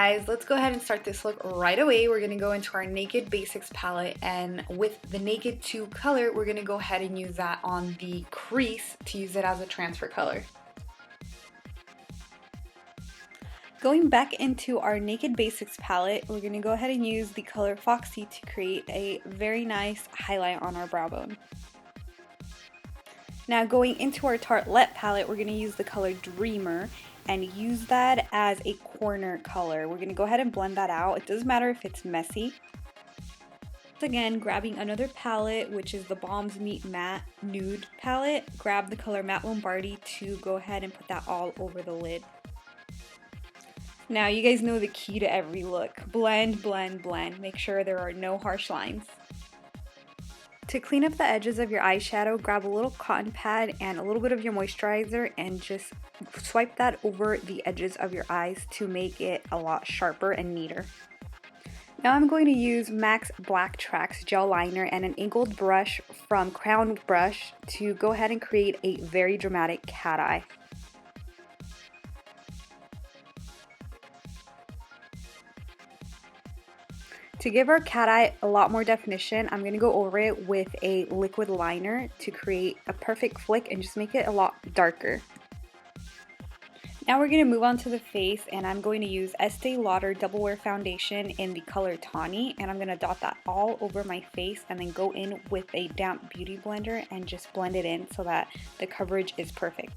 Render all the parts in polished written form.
guys, let's go ahead and start this look right away. We're going to go into our Naked Basics palette, and with the Naked 2 color, we're going to go ahead and use that on the crease to use it as a transfer color. Going back into our Naked Basics palette, we're going to go ahead and use the color Foxy to create a very nice highlight on our brow bone. Now going into our Tartelette palette, we're going to use the color Dreamer and use that as a corner color. We're going to go ahead and blend that out. It doesn't matter if it's messy. Once again, grabbing another palette, which is the Balms Meet Matte Nude palette, grab the color Matte Lombardi to go ahead and put that all over the lid. Now you guys know the key to every look. Blend, blend, blend. Make sure there are no harsh lines. To clean up the edges of your eyeshadow, grab a little cotton pad and a little bit of your moisturizer and just swipe that over the edges of your eyes to make it a lot sharper and neater. Now I'm going to use MAC's Black Tracks gel liner and an angled brush from Crown Brush to go ahead and create a very dramatic cat eye. To give our cat eye a lot more definition, I'm going to go over it with a liquid liner to create a perfect flick and just make it a lot darker. Now we're going to move on to the face, and I'm going to use Estee Lauder Double Wear Foundation in the color Tawny, and I'm going to dot that all over my face and then go in with a damp beauty blender and just blend it in so that the coverage is perfect.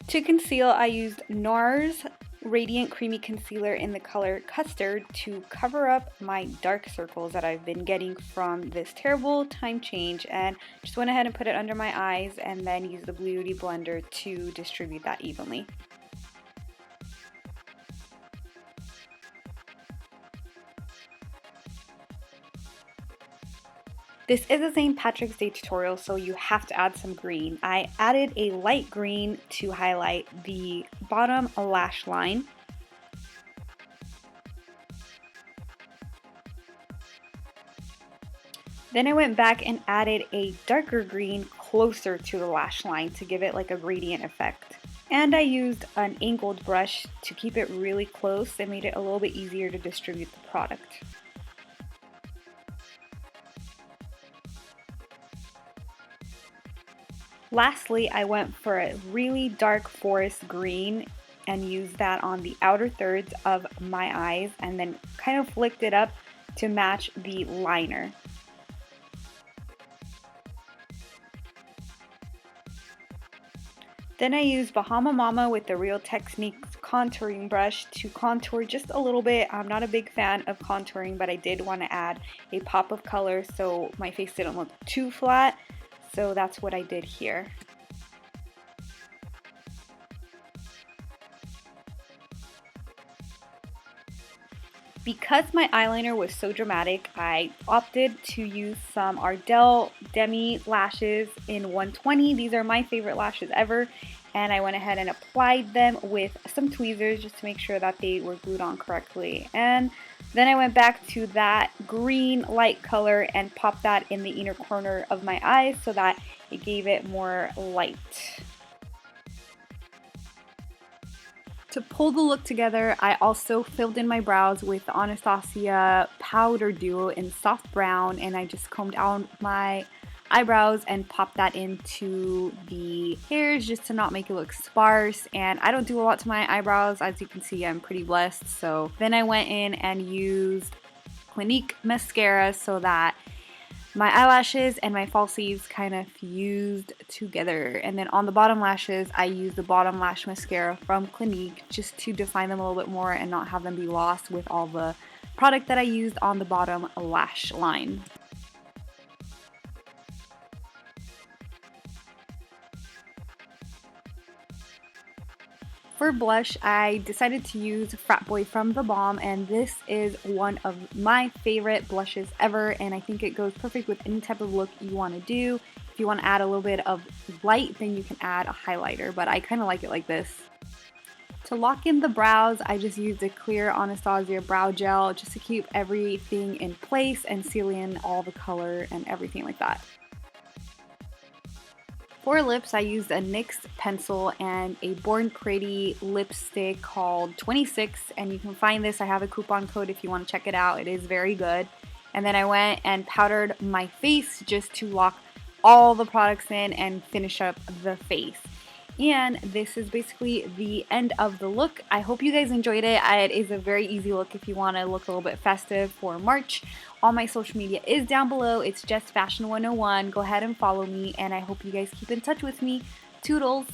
To conceal, I used NARS Radiant Creamy Concealer in the color Custard to cover up my dark circles that I've been getting from this terrible time change, and just went ahead and put it under my eyes and then used the Beauty Blender to distribute that evenly. This is a St. Patrick's Day tutorial, so you have to add some green. I added a light green to highlight the bottom lash line. Then I went back and added a darker green closer to the lash line to give it like a gradient effect. And I used an angled brush to keep it really close and made it a little bit easier to distribute the product. Lastly, I went for a really dark forest green and used that on the outer thirds of my eyes and then kind of flicked it up to match the liner. Then I used Bahama Mama with the Real Techniques contouring brush to contour just a little bit. I'm not a big fan of contouring, but I did want to add a pop of color so my face didn't look too flat. So that's what I did here. Because my eyeliner was so dramatic, I opted to use some Ardell Demi lashes in 120. These are my favorite lashes ever. And I went ahead and applied them with some tweezers just to make sure that they were glued on correctly. And then I went back to that green light color and popped that in the inner corner of my eyes so that it gave it more light. To pull the look together, I also filled in my brows with the Anastasia Powder Duo in soft brown, and I just combed out my eyebrows and pop that into the hairs just to not make it look sparse. And I don't do a lot to my eyebrows, as you can see I'm pretty blessed. So then I went in and used Clinique mascara so that my eyelashes and my false leaves kind of fused together. And then on the bottom lashes, I used the bottom lash mascara from Clinique just to define them a little bit more and not have them be lost with all the product that I used on the bottom lash line. For blush, I decided to use Frat Boy from The Balm, and this is one of my favorite blushes ever, and I think it goes perfect with any type of look you want to do. If you want to add a little bit of light, then you can add a highlighter, but I kind of like it like this. To lock in the brows, I just used a clear Anastasia brow gel just to keep everything in place and seal in all the color and everything like that. For lips, I used a NYX pencil and a Born Pretty lipstick called 26, and you can find this. I have a coupon code if you want to check it out. It is very good. And then I went and powdered my face just to lock all the products in and finish up the face. And this is basically the end of the look. I hope you guys enjoyed it. It is a very easy look if you want to look a little bit festive for March. All my social media is down below. It's jessfashion101. Go ahead and follow me, and I hope you guys keep in touch with me. Toodles!